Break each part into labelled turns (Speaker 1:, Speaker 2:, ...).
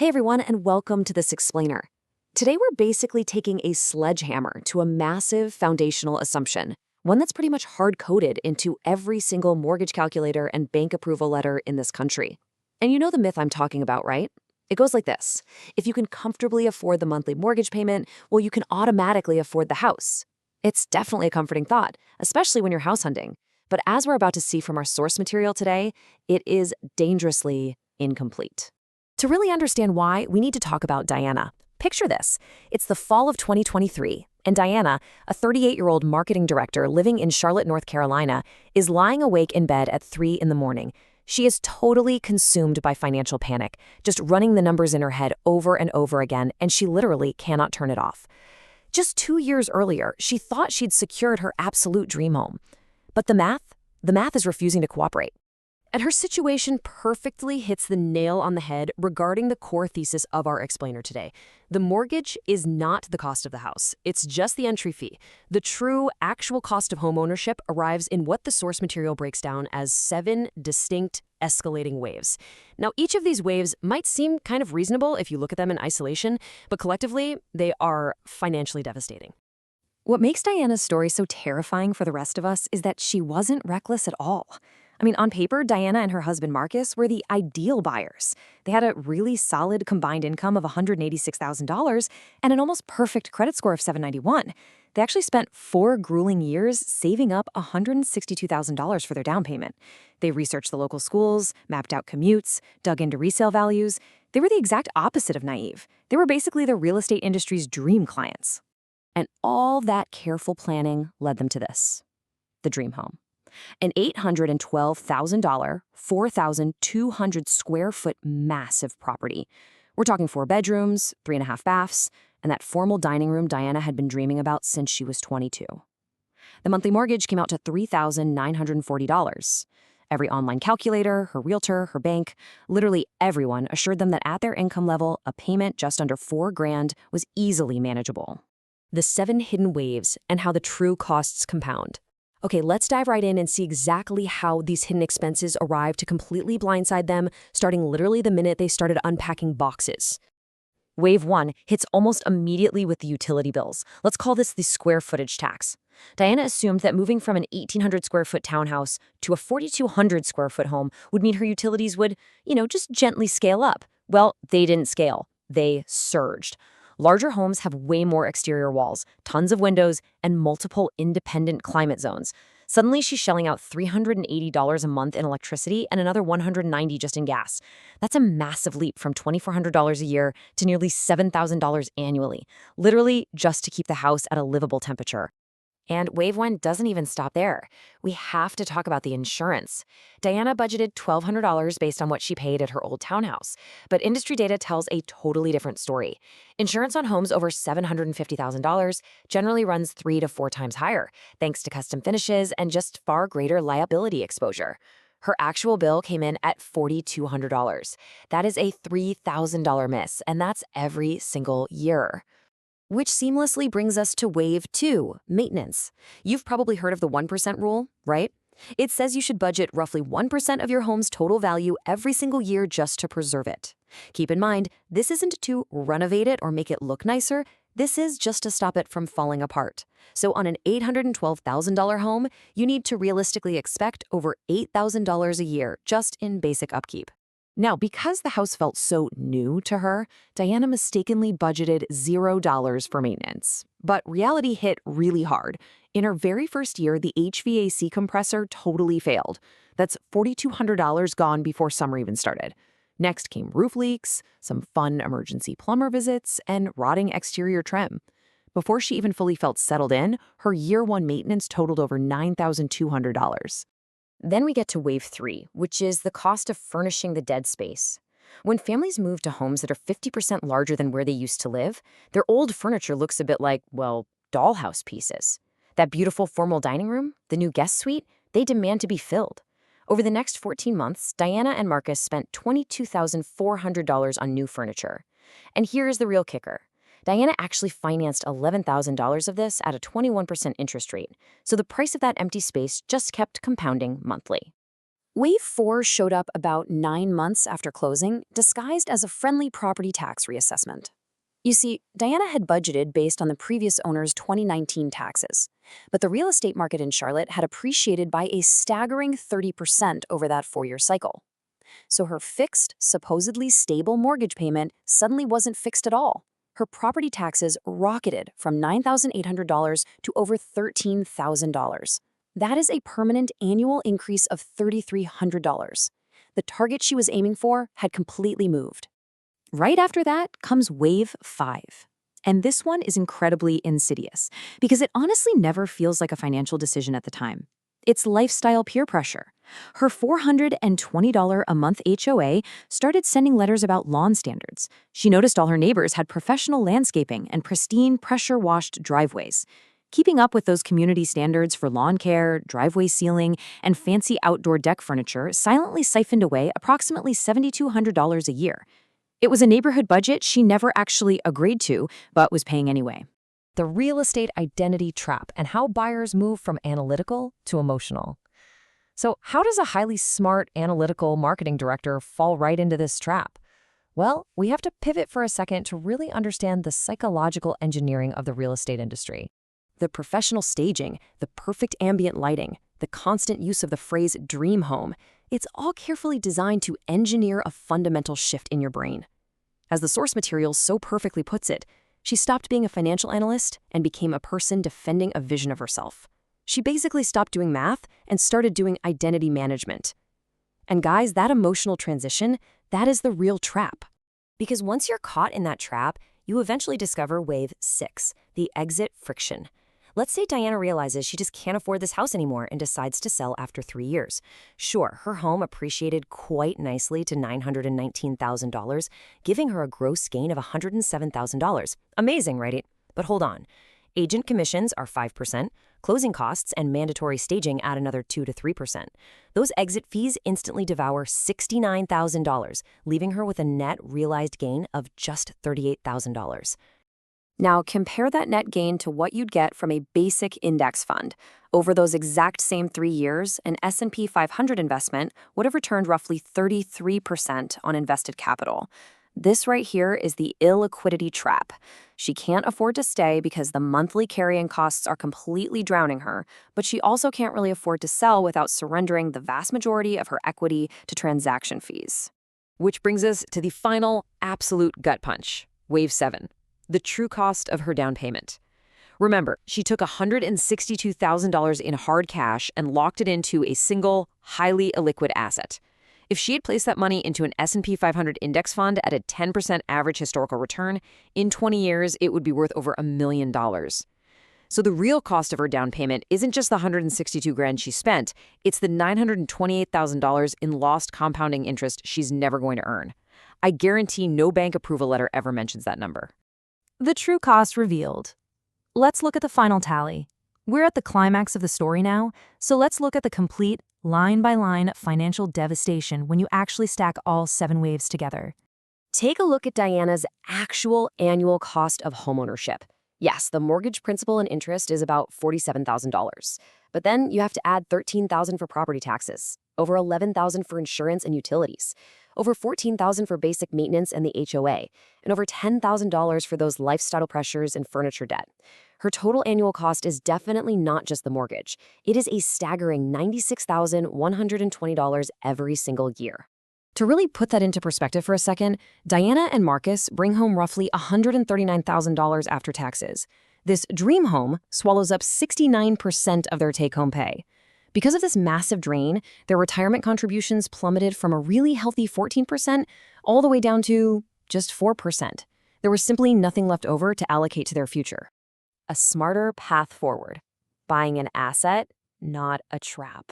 Speaker 1: Hey everyone, and welcome to this explainer. Today we're basically taking a sledgehammer to a massive foundational assumption, one that's pretty much hard-coded into every single mortgage calculator and bank approval letter in this country. And you know the myth I'm talking about, right? It goes like this. If you can comfortably afford the monthly mortgage payment, well, you can automatically afford the house. It's definitely a comforting thought, especially when you're house hunting. But as we're about to see from our source material today, it is dangerously incomplete. To really understand why, we need to talk about Diana. Picture this. It's the fall of 2023, and Diana, a 38-year-old marketing director living in Charlotte, North Carolina, is lying awake in bed at 3 in the morning. She is totally consumed by financial panic, just running the numbers in her head over and over again, and she literally cannot turn it off. Just 2 years earlier, she thought she'd secured her absolute dream home. But the math is refusing to cooperate. And her situation perfectly hits the nail on the head regarding the core thesis of our explainer today. The mortgage is not the cost of the house. It's just the entry fee. The true, actual cost of home ownership arrives in what the source material breaks down as 7 distinct escalating waves. Now, each of these waves might seem kind of reasonable if you look at them in isolation, but collectively, they are financially devastating. What makes Diana's story so terrifying for the rest of us is that she wasn't reckless at all. On paper, Diana and her husband Marcus were the ideal buyers. They had a really solid combined income of $186,000 and an almost perfect credit score of 791. They actually spent 4 grueling years saving up $162,000 for their down payment. They researched the local schools, mapped out commutes, dug into resale values. They were the exact opposite of naive. They were basically the real estate industry's dream clients. And all that careful planning led them to this: the dream home. An $812,000, 4,200 square foot massive property. We're talking 4 bedrooms, 3.5 baths, and that formal dining room Diana had been dreaming about since she was 22. The monthly mortgage came out to $3,940. Every online calculator, her realtor, her bank, literally everyone assured them that at their income level, a payment just under $4,000 was easily manageable. The 7 hidden waves and how the true costs compound. Okay, let's dive right in and see exactly how these hidden expenses arrived to completely blindside them, starting literally the minute they started unpacking boxes. Wave 1 hits almost immediately with the utility bills. Let's call this the square footage tax. Diana assumed that moving from an 1,800 square foot townhouse to a 4,200 square foot home would mean her utilities would, just gently scale up. Well, they didn't scale. They surged. Larger homes have way more exterior walls, tons of windows, and multiple independent climate zones. Suddenly, she's shelling out $380 a month in electricity and another $190 just in gas. That's a massive leap from $2,400 a year to nearly $7,000 annually, literally just to keep the house at a livable temperature. And Wave 1 doesn't even stop there. We have to talk about the insurance. Diana budgeted $1,200 based on what she paid at her old townhouse, but industry data tells a totally different story. Insurance on homes over $750,000 generally runs 3 to 4 times higher, thanks to custom finishes and just far greater liability exposure. Her actual bill came in at $4,200. That is a $3,000 miss, and that's every single year. Which seamlessly brings us to Wave 2, maintenance. You've probably heard of the 1% rule, right? It says you should budget roughly 1% of your home's total value every single year just to preserve it. Keep in mind, this isn't to renovate it or make it look nicer. This is just to stop it from falling apart. So on an $812,000 home, you need to realistically expect over $8,000 a year just in basic upkeep. Now, because the house felt so new to her, Diana mistakenly budgeted $0 for maintenance. But reality hit really hard. In her very first year, the HVAC compressor totally failed. That's $4,200 gone before summer even started. Next came roof leaks, some fun emergency plumber visits, and rotting exterior trim. Before she even fully felt settled in, her year 1 maintenance totaled over $9,200. Then we get to Wave 3, which is the cost of furnishing the dead space. When families move to homes that are 50% larger than where they used to live, their old furniture looks a bit like, well, dollhouse pieces. That beautiful formal dining room, the new guest suite, they demand to be filled. Over the next 14 months, Diana and Marcus spent $22,400 on new furniture. And here's the real kicker. Diana actually financed $11,000 of this at a 21% interest rate, so the price of that empty space just kept compounding monthly. Wave 4 showed up about 9 months after closing, disguised as a friendly property tax reassessment. You see, Diana had budgeted based on the previous owner's 2019 taxes, but the real estate market in Charlotte had appreciated by a staggering 30% over that 4-year cycle. So her fixed, supposedly stable mortgage payment suddenly wasn't fixed at all. Her property taxes rocketed from $9,800 to over $13,000. That is a permanent annual increase of $3,300. The target she was aiming for had completely moved. Right after that comes Wave 5. And this one is incredibly insidious because it honestly never feels like a financial decision at the time. It's lifestyle peer pressure. Her $420 a month HOA started sending letters about lawn standards. She noticed all her neighbors had professional landscaping and pristine, pressure-washed driveways. Keeping up with those community standards for lawn care, driveway sealing, and fancy outdoor deck furniture silently siphoned away approximately $7,200 a year. It was a neighborhood budget she never actually agreed to, but was paying anyway.
Speaker 2: The real estate identity trap and how buyers move from analytical to emotional. So how does a highly smart analytical marketing director fall right into this trap? Well, we have to pivot for a second to really understand the psychological engineering of the real estate industry. The professional staging, the perfect ambient lighting, the constant use of the phrase dream home, it's all carefully designed to engineer a fundamental shift in your brain. As the source material so perfectly puts it, she stopped being a financial analyst and became a person defending a vision of herself. She basically stopped doing math and started doing identity management. And guys, that emotional transition, that is the real trap. Because once you're caught in that trap, you eventually discover Wave 6, the exit friction. Let's say Diana realizes she just can't afford this house anymore and decides to sell after 3 years. Sure, her home appreciated quite nicely to $919,000, giving her a gross gain of $107,000. Amazing, right? But hold on. Agent commissions are 5%, closing costs and mandatory staging add another 2 to 3%. Those exit fees instantly devour $69,000, leaving her with a net realized gain of just $38,000. Now, compare that net gain to what you'd get from a basic index fund. Over those exact same 3 years, an S&P 500 investment would have returned roughly 33% on invested capital. This right here is the illiquidity trap. She can't afford to stay because the monthly carrying costs are completely drowning her, but she also can't really afford to sell without surrendering the vast majority of her equity to transaction fees. Which brings us to the final absolute gut punch, Wave 7. The true cost of her down payment. Remember, she took $162,000 in hard cash and locked it into a single, highly illiquid asset. If she had placed that money into an S&P 500 index fund at a 10% average historical return, in 20 years, it would be worth over $1 million. So the real cost of her down payment isn't just the $162,000 she spent, it's the $928,000 in lost compounding interest she's never going to earn. I guarantee no bank approval letter ever mentions that number.
Speaker 3: The true cost revealed. Let's look at the final tally. We're at the climax of the story now, so let's look at the complete, line-by-line financial devastation when you actually stack all 7 waves together.
Speaker 1: Take a look at Diana's actual annual cost of homeownership. Yes, the mortgage principal and interest is about $47,000. But then you have to add $13,000 for property taxes, over $11,000 for insurance and utilities, over $14,000 for basic maintenance and the HOA, and over $10,000 for those lifestyle pressures and furniture debt. Her total annual cost is definitely not just the mortgage. It is a staggering $96,120 every single year. To really put that into perspective for a second, Diana and Marcus bring home roughly $139,000 after taxes. This dream home swallows up 69% of their take-home pay. Because of this massive drain, their retirement contributions plummeted from a really healthy 14% all the way down to just 4%. There was simply nothing left over to allocate to their future. A smarter path forward. Buying an asset, not a trap.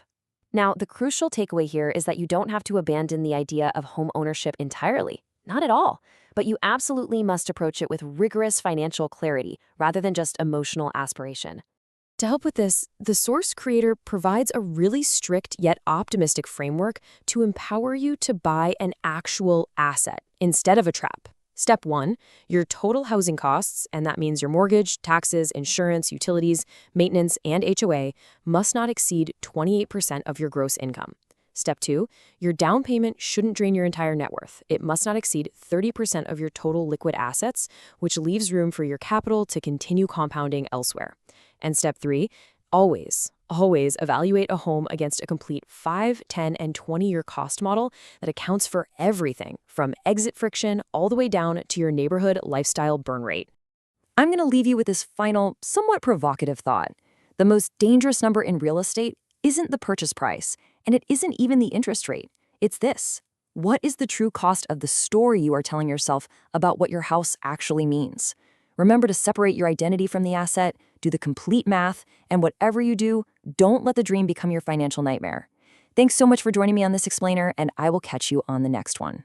Speaker 1: Now, the crucial takeaway here is that you don't have to abandon the idea of home ownership entirely. Not at all. But you absolutely must approach it with rigorous financial clarity rather than just emotional aspiration. To help with this, the Source Creator provides a really strict yet optimistic framework to empower you to buy an actual asset instead of a trap. Step 1, your total housing costs, and that means your mortgage, taxes, insurance, utilities, maintenance, and HOA, must not exceed 28% of your gross income. Step 2, your down payment shouldn't drain your entire net worth. It must not exceed 30% of your total liquid assets, which leaves room for your capital to continue compounding elsewhere. And step 3, always evaluate a home against a complete 5, 10, and 20-year cost model that accounts for everything from exit friction all the way down to your neighborhood lifestyle burn rate.
Speaker 2: I'm going to leave you with this final, somewhat provocative thought. The most dangerous number in real estate isn't the purchase price, and it isn't even the interest rate. It's this. What is the true cost of the story you are telling yourself about what your house actually means? Remember to separate your identity from the asset, do the complete math, and whatever you do, don't let the dream become your financial nightmare. Thanks so much for joining me on this explainer, and I will catch you on the next one.